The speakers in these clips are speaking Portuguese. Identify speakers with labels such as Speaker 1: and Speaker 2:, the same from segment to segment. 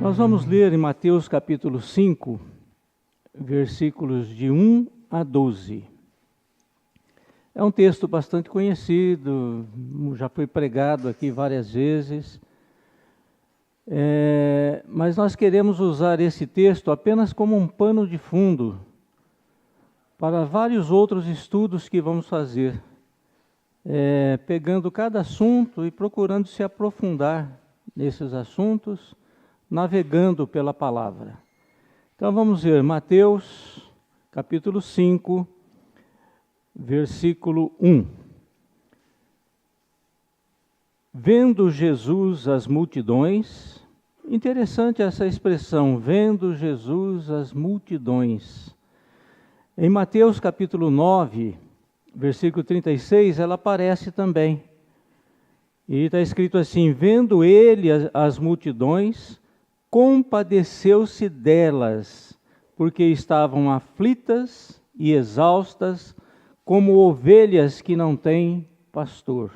Speaker 1: Nós vamos ler em Mateus capítulo 5, versículos de 1 a 12. É um texto bastante conhecido, já foi pregado aqui várias vezes, mas nós queremos usar esse texto apenas como um pano de fundo para vários outros estudos que vamos fazer, pegando cada assunto e procurando se aprofundar nesses assuntos, navegando pela palavra. Então vamos ver Mateus capítulo 5, versículo 1. Vendo Jesus as multidões, interessante essa expressão, vendo Jesus as multidões. Em Mateus capítulo 9, versículo 36, ela aparece também. E está escrito assim: vendo ele as multidões, compadeceu-se delas, porque estavam aflitas e exaustas, como ovelhas que não têm pastor.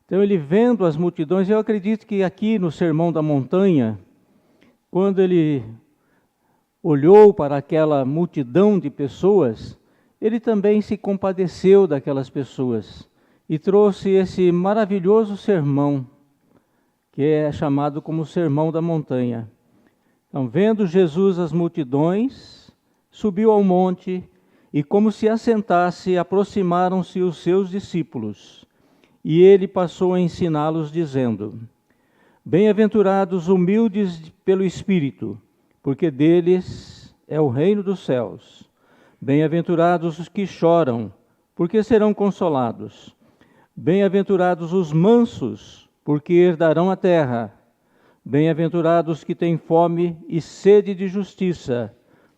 Speaker 1: Então ele vendo as multidões, eu acredito que aqui no Sermão da Montanha, quando ele olhou para aquela multidão de pessoas, ele também se compadeceu daquelas pessoas e trouxe esse maravilhoso sermão, que é chamado como Sermão da Montanha. Então, vendo Jesus as multidões, subiu ao monte e, como se assentasse, aproximaram-se os seus discípulos. E ele passou a ensiná-los, dizendo: bem-aventurados humildes pelo Espírito, porque deles é o reino dos céus. Bem-aventurados os que choram, porque serão consolados. Bem-aventurados os mansos, porque herdarão a terra. Bem-aventurados que têm fome e sede de justiça,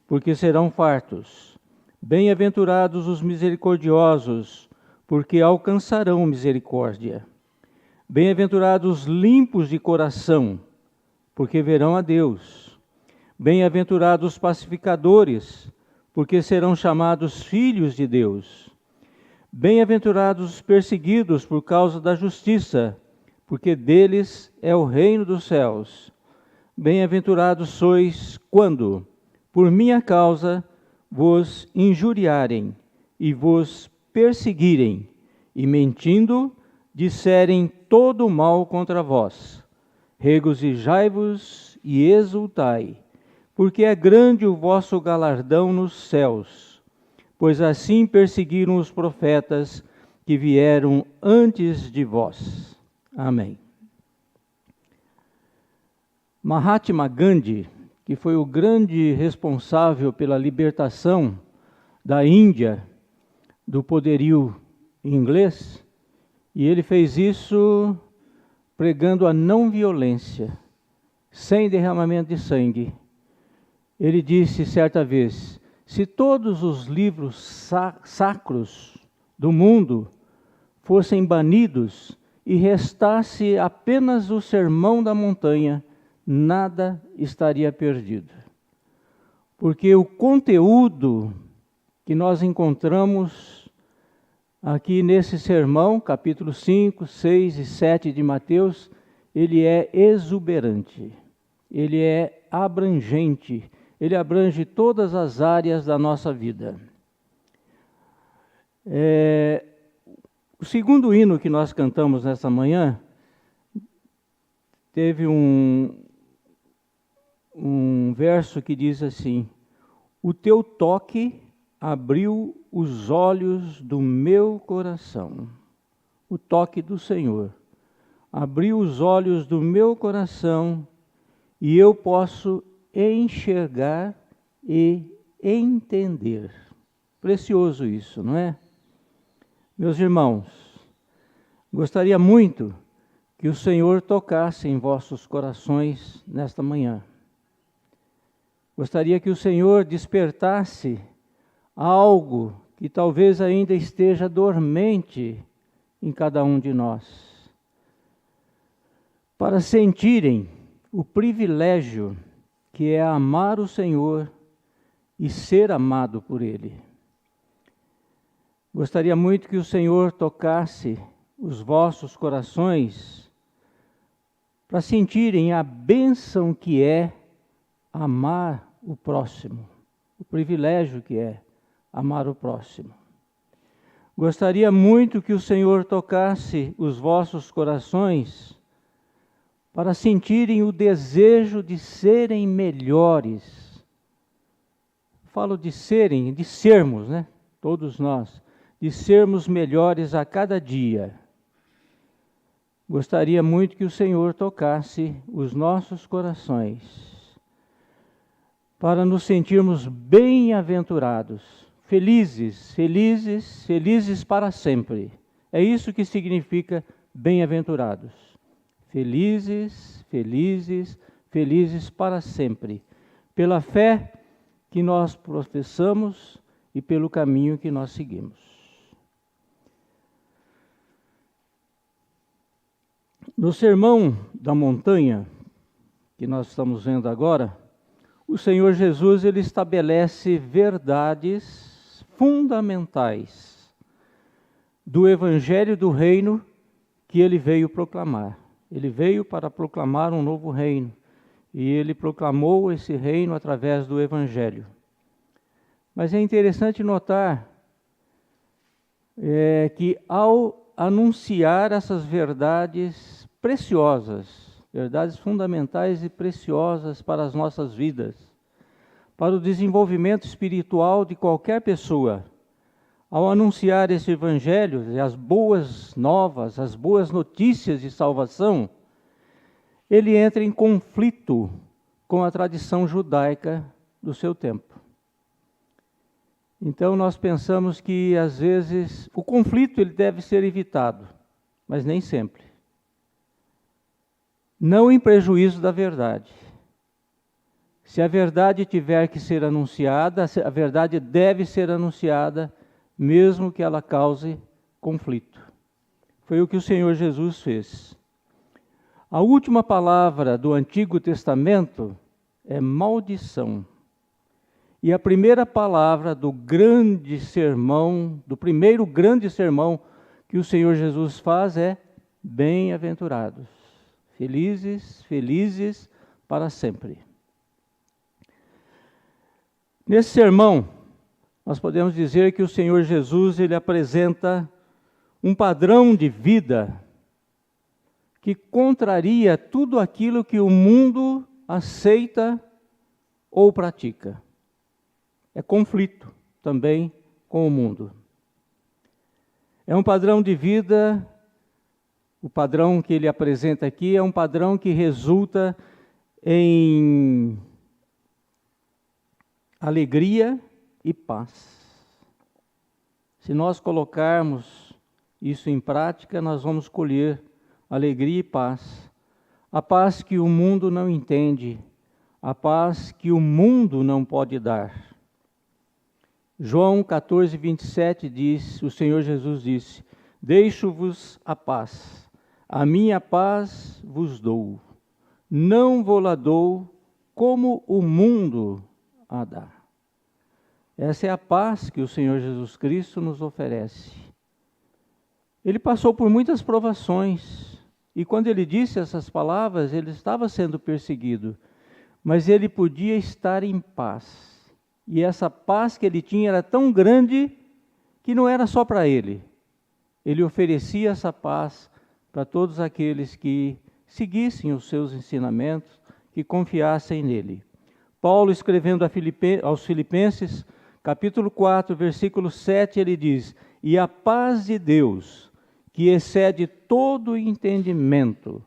Speaker 1: porque serão fartos. Bem-aventurados os misericordiosos, porque alcançarão misericórdia. Bem-aventurados os limpos de coração, porque verão a Deus. Bem-aventurados os pacificadores, porque serão chamados filhos de Deus. Bem-aventurados os perseguidos por causa da justiça, porque deles é o reino dos céus. Bem-aventurados sois quando, por minha causa, vos injuriarem e vos perseguirem, e mentindo, disserem todo o mal contra vós. Regozijai-vos e exultai, porque é grande o vosso galardão nos céus, pois assim perseguiram os profetas que vieram antes de vós. Amém. Mahatma Gandhi, que foi o grande responsável pela libertação da Índia do poderio inglês, e ele fez isso pregando a não violência, sem derramamento de sangue. Ele disse certa vez: se todos os livros sacros do mundo fossem banidos e restasse apenas o Sermão da Montanha, nada estaria perdido. Porque o conteúdo que nós encontramos aqui nesse sermão, capítulo 5, 6 e 7 de Mateus, ele é exuberante, ele é abrangente, ele abrange todas as áreas da nossa vida. O segundo hino que nós cantamos nessa manhã teve um verso que diz assim: o teu toque abriu os olhos do meu coração. O toque do Senhor abriu os olhos do meu coração e eu posso enxergar e entender. Precioso isso, não é? Meus irmãos, gostaria muito que o Senhor tocasse em vossos corações nesta manhã. Gostaria que o Senhor despertasse algo que talvez ainda esteja dormente em cada um de nós, para sentirem o privilégio que é amar o Senhor e ser amado por Ele. Gostaria muito que o Senhor tocasse os vossos corações para sentirem a bênção que é amar o próximo, o privilégio que é amar o próximo. Gostaria muito que o Senhor tocasse os vossos corações para sentirem o desejo de serem melhores. Falo de serem, de sermos, né? Todos nós, de sermos melhores a cada dia. Gostaria muito que o Senhor tocasse os nossos corações para nos sentirmos bem-aventurados, felizes, felizes, felizes para sempre. É isso que significa bem-aventurados. Felizes, felizes, felizes para sempre, pela fé que nós professamos e pelo caminho que nós seguimos. No Sermão da Montanha, que nós estamos vendo agora, o Senhor Jesus ele estabelece verdades fundamentais do Evangelho do Reino que ele veio proclamar. Ele veio para proclamar um novo reino e ele proclamou esse reino através do Evangelho. Mas é interessante notar que ao anunciar essas verdades preciosas, verdades fundamentais e preciosas para as nossas vidas, para o desenvolvimento espiritual de qualquer pessoa, ao anunciar esse Evangelho e as boas novas, as boas notícias de salvação, ele entra em conflito com a tradição judaica do seu tempo. Então nós pensamos que às vezes o conflito ele deve ser evitado, mas nem sempre. Não em prejuízo da verdade. Se a verdade tiver que ser anunciada, a verdade deve ser anunciada, mesmo que ela cause conflito. Foi o que o Senhor Jesus fez. A última palavra do Antigo Testamento é maldição. E a primeira palavra do grande sermão, do primeiro grande sermão que o Senhor Jesus faz é bem-aventurados, felizes, felizes para sempre. Nesse sermão, nós podemos dizer que o Senhor Jesus ele apresenta um padrão de vida que contraria tudo aquilo que o mundo aceita ou pratica. É conflito também com o mundo. É um padrão de vida, o padrão que ele apresenta aqui é um padrão que resulta em alegria e paz. Se nós colocarmos isso em prática, nós vamos colher alegria e paz. A paz que o mundo não entende, a paz que o mundo não pode dar. João 14, 27 diz, o Senhor Jesus disse, deixo-vos a paz, a minha paz vos dou, não vou-la dou como o mundo a dá. Essa é a paz que o Senhor Jesus Cristo nos oferece. Ele passou por muitas provações, e quando ele disse essas palavras, ele estava sendo perseguido, mas ele podia estar em paz. E essa paz que ele tinha era tão grande que não era só para ele. Ele oferecia essa paz para todos aqueles que seguissem os seus ensinamentos, que confiassem nele. Paulo, escrevendo aos Filipenses, capítulo 4, versículo 7, ele diz, e a paz de Deus, que excede todo entendimento,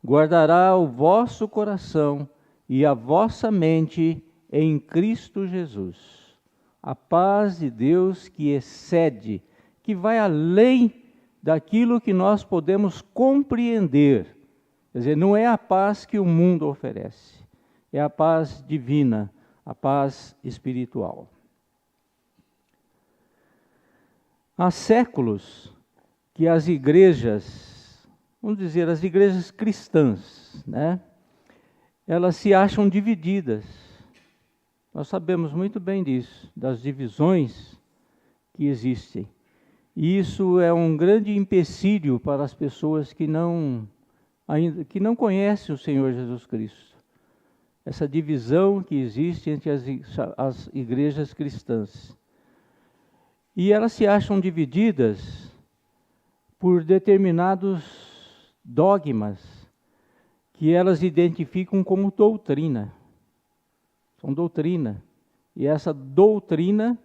Speaker 1: guardará o vosso coração e a vossa mente em Cristo Jesus. A paz de Deus que excede, que vai além daquilo que nós podemos compreender. Quer dizer, não é a paz que o mundo oferece, é a paz divina, a paz espiritual. Há séculos que as igrejas, vamos dizer, as igrejas cristãs, né, elas se acham divididas. Nós sabemos muito bem disso, das divisões que existem. E isso é um grande empecilho para as pessoas que não ainda que não conhecem o Senhor Jesus Cristo. Essa divisão que existe entre as igrejas cristãs. E elas se acham divididas por determinados dogmas que elas identificam como doutrina. São doutrina. E essa doutrina,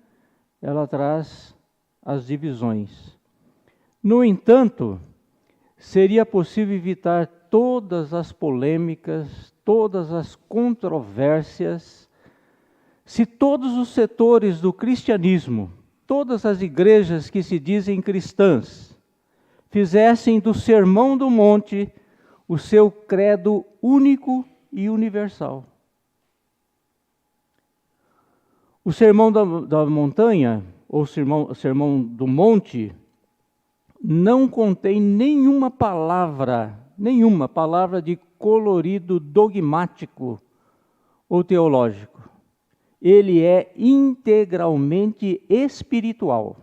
Speaker 1: ela traz as divisões. No entanto, seria possível evitar todas as polêmicas, todas as controvérsias, se todos os setores do cristianismo, todas as igrejas que se dizem cristãs, fizessem do Sermão do Monte o seu credo único e universal. O Sermão da Montanha, ou Sermão do Monte, não contém nenhuma palavra de colorido dogmático ou teológico. Ele é integralmente espiritual.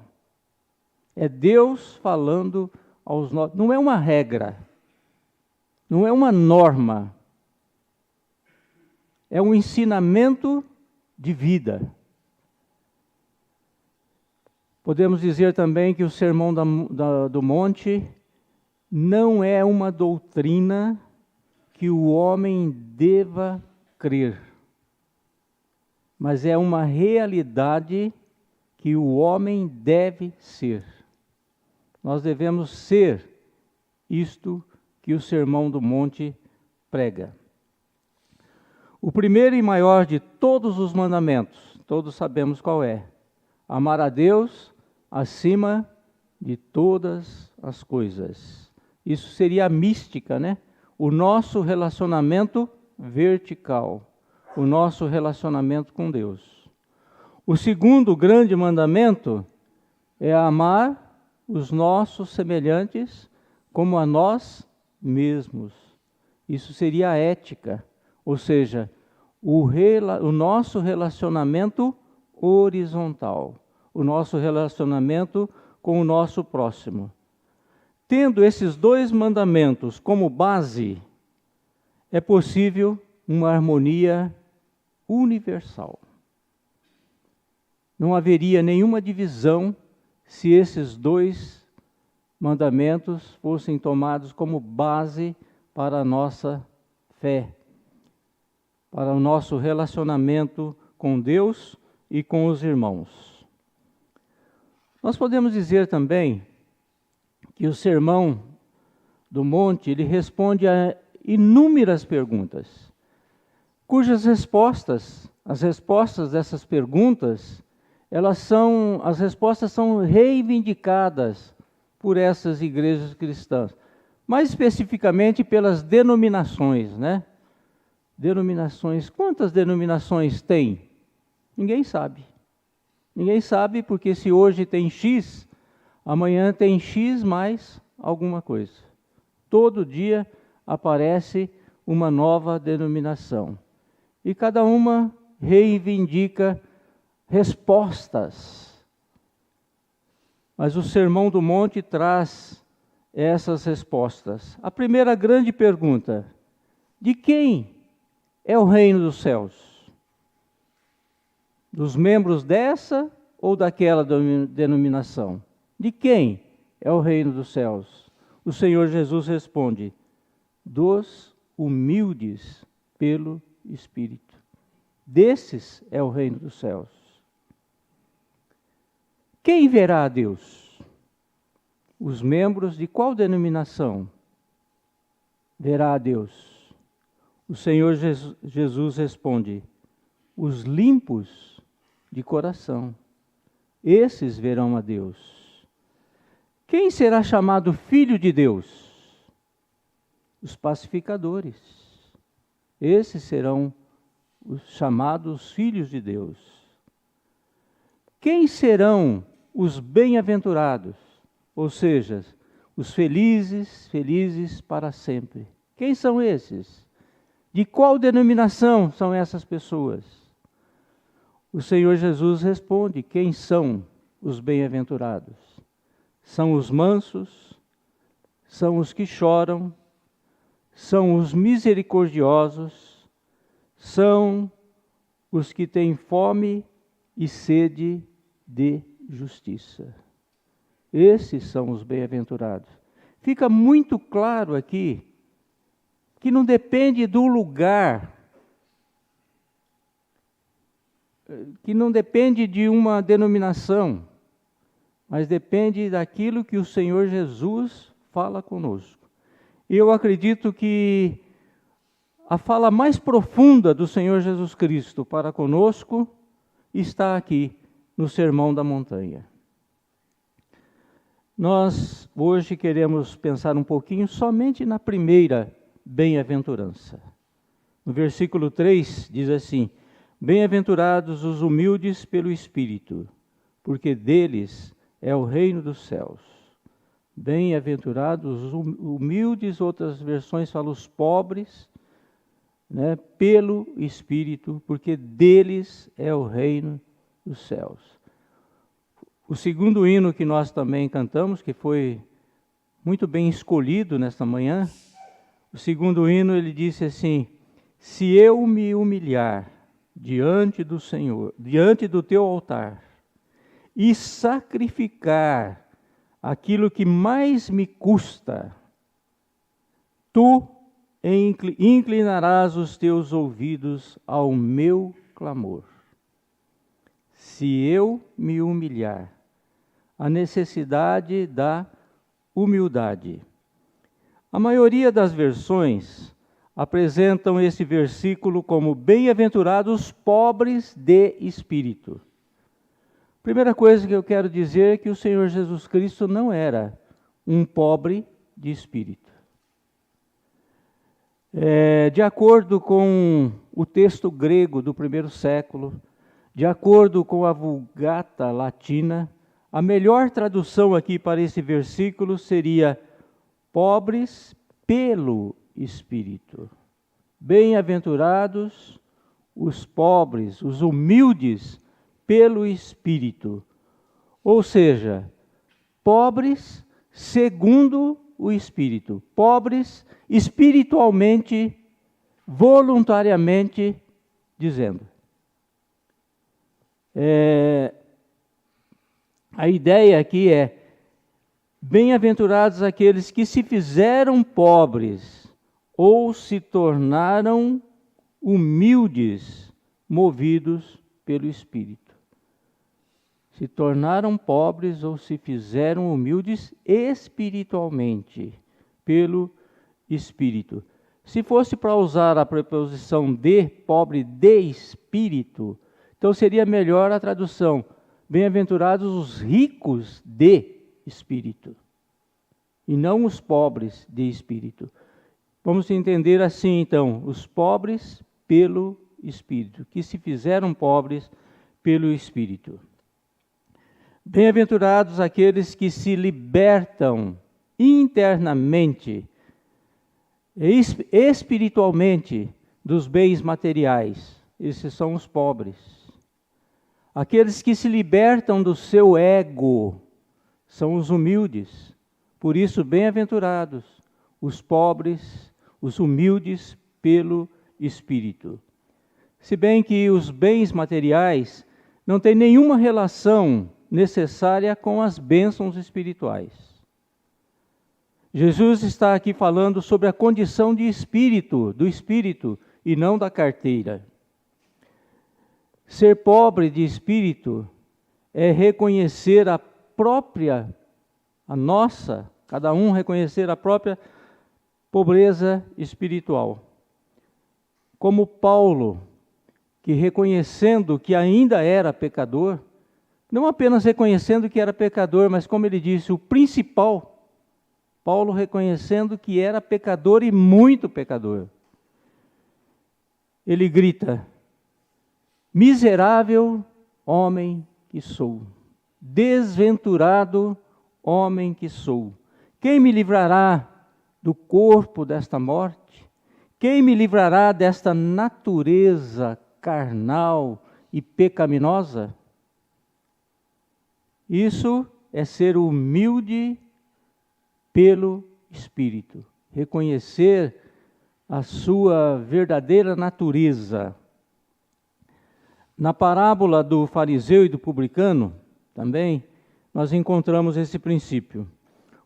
Speaker 1: É Deus falando aos nossos. Não é uma regra, não é uma norma, é um ensinamento de vida. Podemos dizer também que o Sermão do Monte não é uma doutrina que o homem deva crer, mas é uma realidade que o homem deve ser. Nós devemos ser isto que o Sermão do Monte prega. O primeiro e maior de todos os mandamentos, todos sabemos qual é: amar a Deus acima de todas as coisas. Isso seria a mística, né? O nosso relacionamento vertical, o nosso relacionamento com Deus. O segundo grande mandamento é amar os nossos semelhantes como a nós mesmos. Isso seria a ética, ou seja, o nosso relacionamento horizontal, o nosso relacionamento com o nosso próximo. Tendo esses dois mandamentos como base, é possível uma harmonia universal. Não haveria nenhuma divisão se esses dois mandamentos fossem tomados como base para a nossa fé, para o nosso relacionamento com Deus e com os irmãos. Nós podemos dizer também que o Sermão do Monte, ele responde a inúmeras perguntas, cujas respostas, as respostas dessas perguntas, as respostas são reivindicadas por essas igrejas cristãs, mais especificamente pelas denominações, né? Denominações, quantas denominações tem? Ninguém sabe. Ninguém sabe, porque se hoje tem X, amanhã tem X mais alguma coisa. Todo dia aparece uma nova denominação. E cada uma reivindica respostas. Mas o Sermão do Monte traz essas respostas. A primeira grande pergunta: de quem é o reino dos céus? Dos membros dessa ou daquela denominação? De quem é o reino dos céus? O Senhor Jesus responde: dos humildes pelo Espírito. Desses é o reino dos céus. Quem verá a Deus? Os membros de qual denominação verá a Deus? O Senhor Jesus responde: os limpos de coração, esses verão a Deus. Quem será chamado filho de Deus? Os pacificadores. Esses serão os chamados filhos de Deus. Quem serão os bem-aventurados? Ou seja, os felizes, felizes para sempre. Quem são esses? De qual denominação são essas pessoas? O Senhor Jesus responde: quem são os bem-aventurados? São os mansos, são os que choram, são os misericordiosos, são os que têm fome e sede de justiça. Esses são os bem-aventurados. Fica muito claro aqui que não depende do lugar, que não depende de uma denominação, mas depende daquilo que o Senhor Jesus fala conosco. E eu acredito que a fala mais profunda do Senhor Jesus Cristo para conosco está aqui no Sermão da Montanha. Nós hoje queremos pensar um pouquinho somente na primeira bem-aventurança. No versículo 3 diz assim: bem-aventurados os humildes pelo Espírito, porque deles é o reino dos céus. Bem-aventurados os humildes, outras versões falam os pobres, né, pelo Espírito, porque deles é o reino dos céus. O segundo hino que nós também cantamos, que foi muito bem escolhido nesta manhã, o segundo hino ele disse assim: se eu me humilhar diante do Senhor, diante do teu altar, e sacrificar aquilo que mais me custa, tu inclinarás os teus ouvidos ao meu clamor. Se eu me humilhar, a necessidade da humildade. A maioria das versões apresentam esse versículo como bem-aventurados pobres de espírito. Primeira coisa que eu quero dizer é que o Senhor Jesus Cristo não era um pobre de espírito. De acordo com o texto grego do primeiro século, de acordo com a Vulgata Latina, a melhor tradução aqui para esse versículo seria pobres pelo Espírito. Bem-aventurados os pobres, os humildes pelo Espírito. Ou seja, pobres segundo o Espírito. Pobres espiritualmente, voluntariamente dizendo. A ideia aqui é: bem-aventurados aqueles que se fizeram pobres ou se tornaram humildes, movidos pelo Espírito. Se tornaram pobres ou se fizeram humildes espiritualmente, pelo Espírito. Se fosse para usar a preposição de, pobre de espírito, então seria melhor a tradução: bem-aventurados os ricos de espírito, e não os pobres de espírito. Vamos entender assim então: os pobres pelo Espírito, que se fizeram pobres pelo Espírito. Bem-aventurados aqueles que se libertam internamente, espiritualmente, dos bens materiais. Esses são os pobres. Aqueles que se libertam do seu ego são os humildes. Por isso, bem-aventurados os pobres, os humildes pelo Espírito. Se bem que os bens materiais não têm nenhuma relação necessária com as bênçãos espirituais. Jesus está aqui falando sobre a condição de espírito, do espírito, e não da carteira. Ser pobre de espírito é reconhecer cada um reconhecer a própria pobreza espiritual. Como Paulo, que reconhecendo que ainda era pecador, não apenas reconhecendo que era pecador, mas como ele disse, o principal, Paulo reconhecendo que era pecador e muito pecador. Ele grita: miserável homem que sou, desventurado homem que sou. Quem me livrará do corpo desta morte? Quem me livrará desta natureza carnal e pecaminosa? Isso é ser humilde pelo Espírito. Reconhecer a sua verdadeira natureza. Na parábola do fariseu e do publicano, também, nós encontramos esse princípio.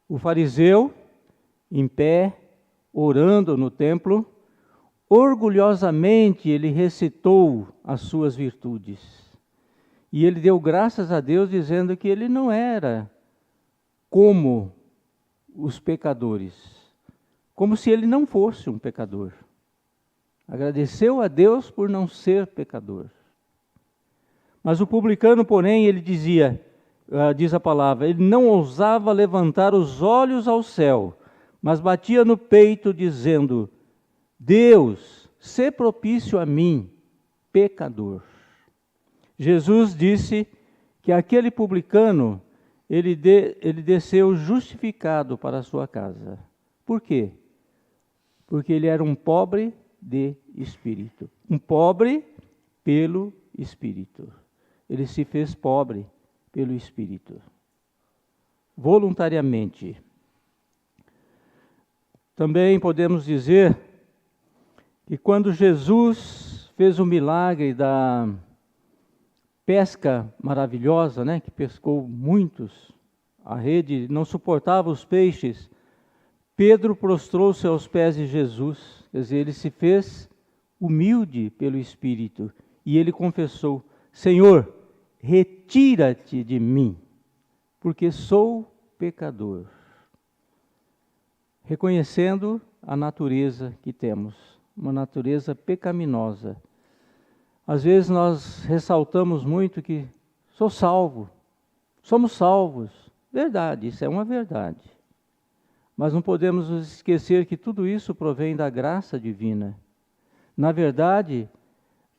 Speaker 1: O fariseu, em pé, orando no templo, orgulhosamente ele recitou as suas virtudes. E ele deu graças a Deus dizendo que ele não era como os pecadores, como se ele não fosse um pecador. Agradeceu a Deus por não ser pecador. Mas o publicano, porém, ele dizia, diz a palavra, ele não ousava levantar os olhos ao céu, mas batia no peito dizendo: Deus, sê propício a mim, pecador. Jesus disse que aquele publicano, ele desceu justificado para a sua casa. Por quê? Porque ele era um pobre de espírito. Um pobre pelo espírito. Ele se fez pobre pelo espírito. Voluntariamente. Também podemos dizer que quando Jesus fez o milagre da pesca maravilhosa, né, que pescou muitos, a rede não suportava os peixes, Pedro prostrou-se aos pés de Jesus, quer dizer, ele se fez humilde pelo Espírito, e ele confessou: Senhor, retira-te de mim, porque sou pecador. Reconhecendo a natureza que temos, uma natureza pecaminosa. Às vezes nós ressaltamos muito que sou salvo, somos salvos. Verdade, isso é uma verdade. Mas não podemos nos esquecer que tudo isso provém da graça divina. Na verdade,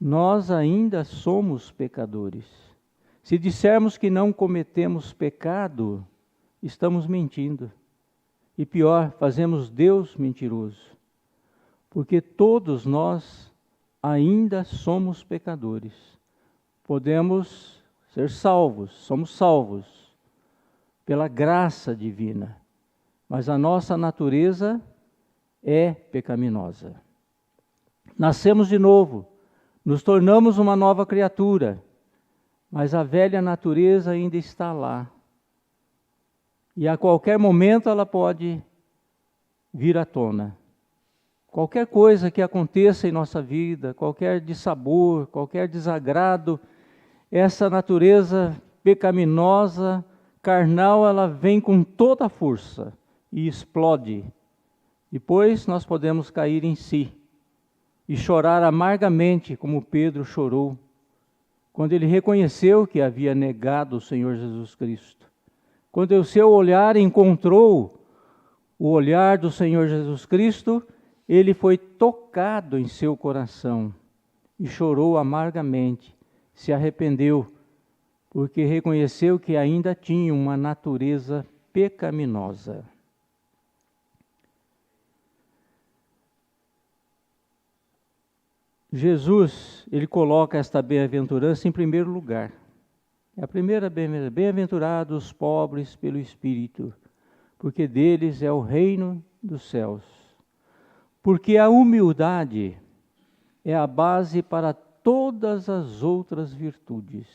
Speaker 1: nós ainda somos pecadores. Se dissermos que não cometemos pecado, estamos mentindo. E pior, fazemos Deus mentiroso. Porque todos nós ainda somos pecadores. Podemos ser salvos, somos salvos pela graça divina. Mas a nossa natureza é pecaminosa. Nascemos de novo, nos tornamos uma nova criatura, mas a velha natureza ainda está lá. E a qualquer momento ela pode vir à tona. Qualquer coisa que aconteça em nossa vida, qualquer dissabor, qualquer desagrado, essa natureza pecaminosa, carnal, ela vem com toda a força e explode. Depois nós podemos cair em si e chorar amargamente, como Pedro chorou, quando ele reconheceu que havia negado o Senhor Jesus Cristo. Quando o seu olhar encontrou o olhar do Senhor Jesus Cristo, ele foi tocado em seu coração e chorou amargamente, se arrependeu, porque reconheceu que ainda tinha uma natureza pecaminosa. Jesus, ele coloca esta bem-aventurança em primeiro lugar. É a primeira bem-aventurados os pobres pelo Espírito, porque deles é o reino dos céus. Porque a humildade é a base para todas as outras virtudes,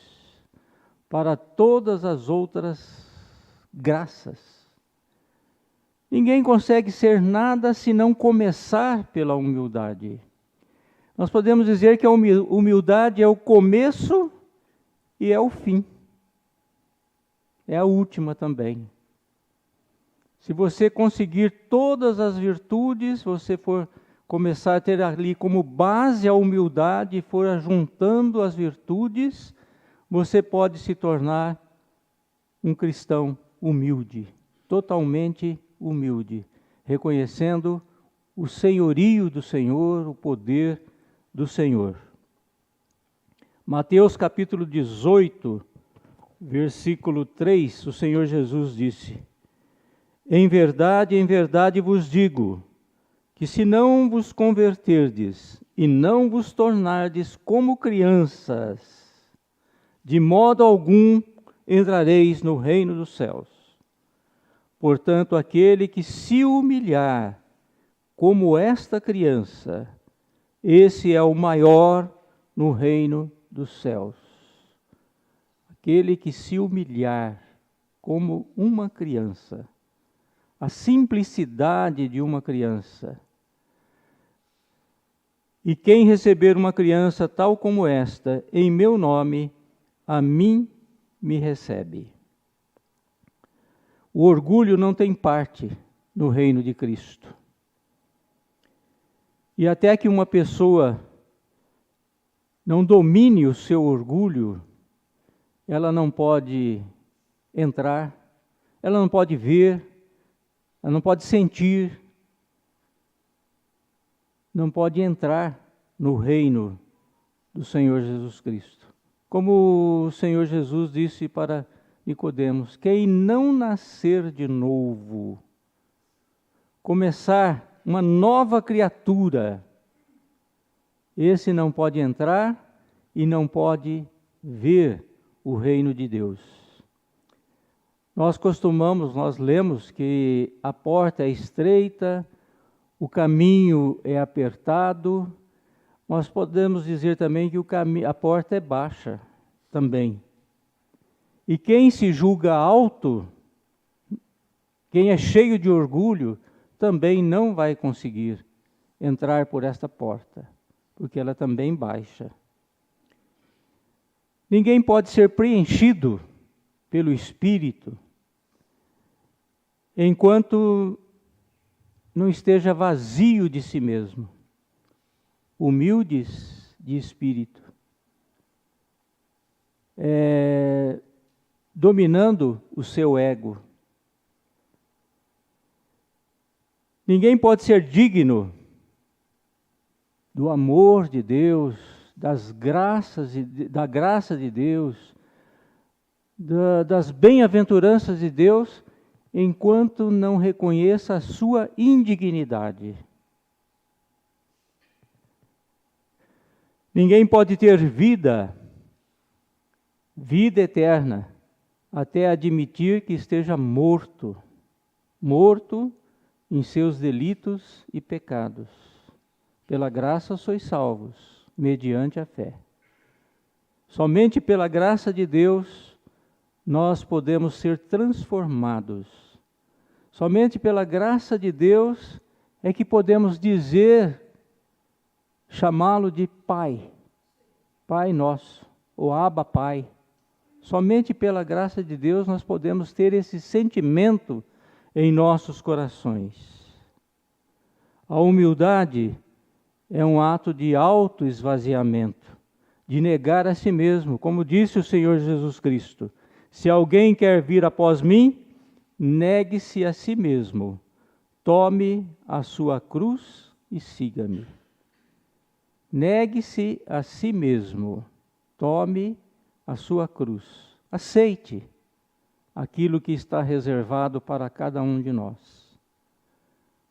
Speaker 1: para todas as outras graças. Ninguém consegue ser nada se não começar pela humildade. Nós podemos dizer que a humildade é o começo e é o fim. É a última também. Se você conseguir todas as virtudes, você for começar a ter ali como base a humildade e for ajuntando as virtudes, você pode se tornar um cristão humilde, totalmente humilde, reconhecendo o senhorio do Senhor, o poder do Senhor. Mateus capítulo 18, versículo 3, o Senhor Jesus disse: em verdade vos digo, que se não vos converterdes e não vos tornardes como crianças, de modo algum entrareis no reino dos céus. Portanto, aquele que se humilhar como esta criança, esse é o maior no reino dos céus. Aquele que se humilhar como uma criança, a simplicidade de uma criança. E quem receber uma criança tal como esta, em meu nome, a mim me recebe. O orgulho não tem parte no reino de Cristo. E até que uma pessoa não domine o seu orgulho, ela não pode entrar, ela não pode ver, ela não pode sentir, não pode entrar no reino do Senhor Jesus Cristo. Como o Senhor Jesus disse para Nicodemos, quem não nascer de novo, começar uma nova criatura, esse não pode entrar e não pode ver o reino de Deus. Nós lemos que a porta é estreita, o caminho é apertado. Nós podemos dizer também que a porta é baixa também. E quem se julga alto, quem é cheio de orgulho, também não vai conseguir entrar por esta porta, porque ela também baixa. Ninguém pode ser preenchido pelo Espírito enquanto não esteja vazio de si mesmo, humildes de espírito, dominando o seu ego. Ninguém pode ser digno do amor de Deus, da graça de Deus, das bem-aventuranças de Deus, enquanto não reconheça a sua indignidade. Ninguém pode ter vida eterna, até admitir que esteja morto em seus delitos e pecados. Pela graça sois salvos, mediante a fé. Somente pela graça de Deus nós podemos ser transformados. Somente pela graça de Deus é que podemos chamá-lo de Pai, Pai nosso, ou Abba Pai. Somente pela graça de Deus nós podemos ter esse sentimento em nossos corações. A humildade é um ato de autoesvaziamento, de negar a si mesmo, como disse o Senhor Jesus Cristo. Se alguém quer vir após mim, negue-se a si mesmo, tome a sua cruz e siga-me. Negue-se a si mesmo, tome a sua cruz. Aceite aquilo que está reservado para cada um de nós.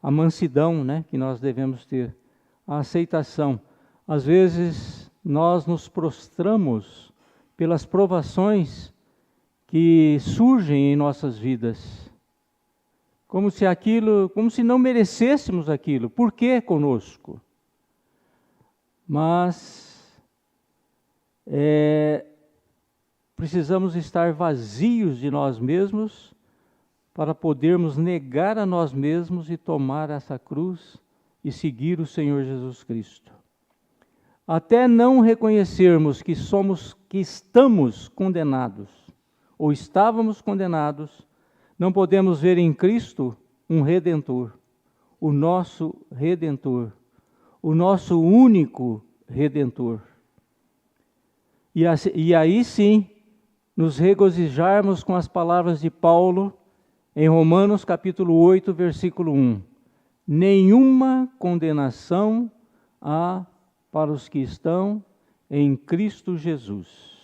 Speaker 1: A mansidão, que nós devemos ter, a aceitação. Às vezes nós nos prostramos pelas provações que surgem em nossas vidas, como se não merecêssemos aquilo. Por que conosco? Mas precisamos estar vazios de nós mesmos para podermos negar a nós mesmos e tomar essa cruz e seguir o Senhor Jesus Cristo. Até não reconhecermos que estamos condenados, ou estávamos condenados, não podemos ver em Cristo um Redentor, o nosso único Redentor. E aí sim, nos regozijarmos com as palavras de Paulo, em Romanos capítulo 8, versículo 1. Nenhuma condenação há para os que estão em Cristo Jesus.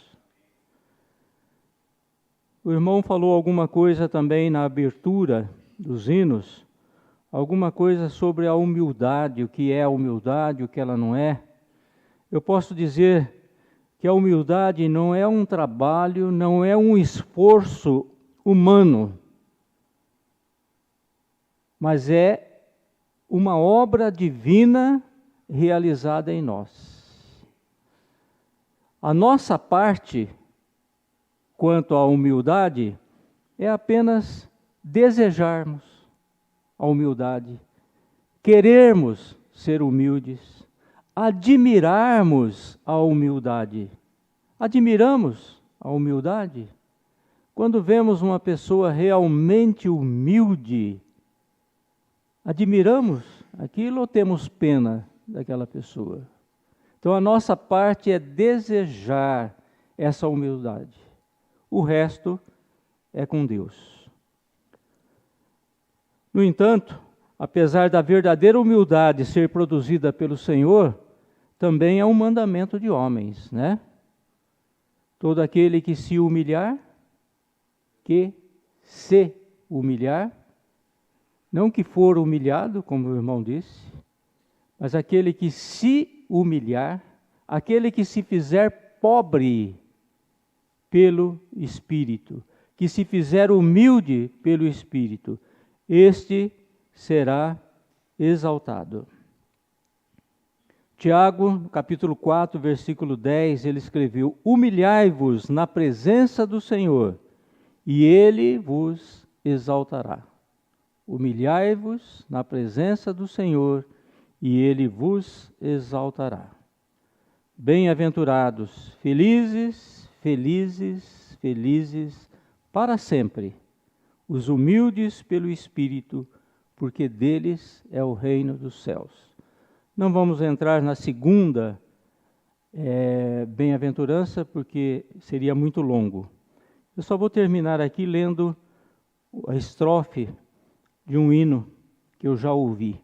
Speaker 1: O irmão falou alguma coisa também na abertura dos hinos, alguma coisa sobre a humildade, o que é a humildade, o que ela não é. Eu posso dizer que a humildade não é um trabalho, não é um esforço humano, mas é uma obra divina realizada em nós. A nossa parte, quanto à humildade, é apenas desejarmos a humildade, querermos ser humildes, admirarmos a humildade. Admiramos a humildade? Quando vemos uma pessoa realmente humilde, admiramos aquilo ou temos pena daquela pessoa? Então a nossa parte é desejar essa humildade. O resto é com Deus. No entanto, apesar da verdadeira humildade ser produzida pelo Senhor, também é um mandamento de homens, né? Todo aquele que se humilhar, que se humilhar, não que for humilhado, como o irmão disse, mas aquele que se humilhar, aquele que se fizer pobre pelo Espírito, que se fizer humilde pelo Espírito, este será exaltado. Tiago, capítulo 4, versículo 10, ele escreveu: humilhai-vos na presença do Senhor, e Ele vos exaltará. Humilhai-vos na presença do Senhor, e Ele vos exaltará. Bem-aventurados, felizes, felizes, felizes para sempre, os humildes pelo Espírito, porque deles é o reino dos céus. Não vamos entrar na segunda bem-aventurança, porque seria muito longo. Eu só vou terminar aqui lendo a estrofe de um hino que eu já ouvi.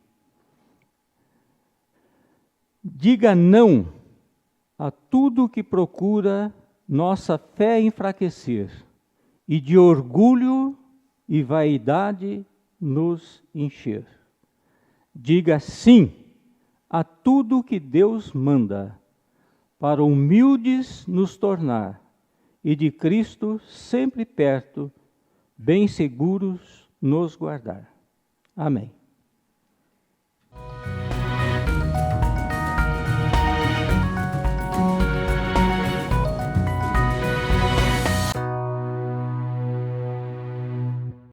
Speaker 1: Diga não a tudo que procura nossa fé enfraquecer, e de orgulho e vaidade nos encher. Diga sim a tudo que Deus manda, para humildes nos tornar, e de Cristo sempre perto, bem seguros nos guardar. Amém.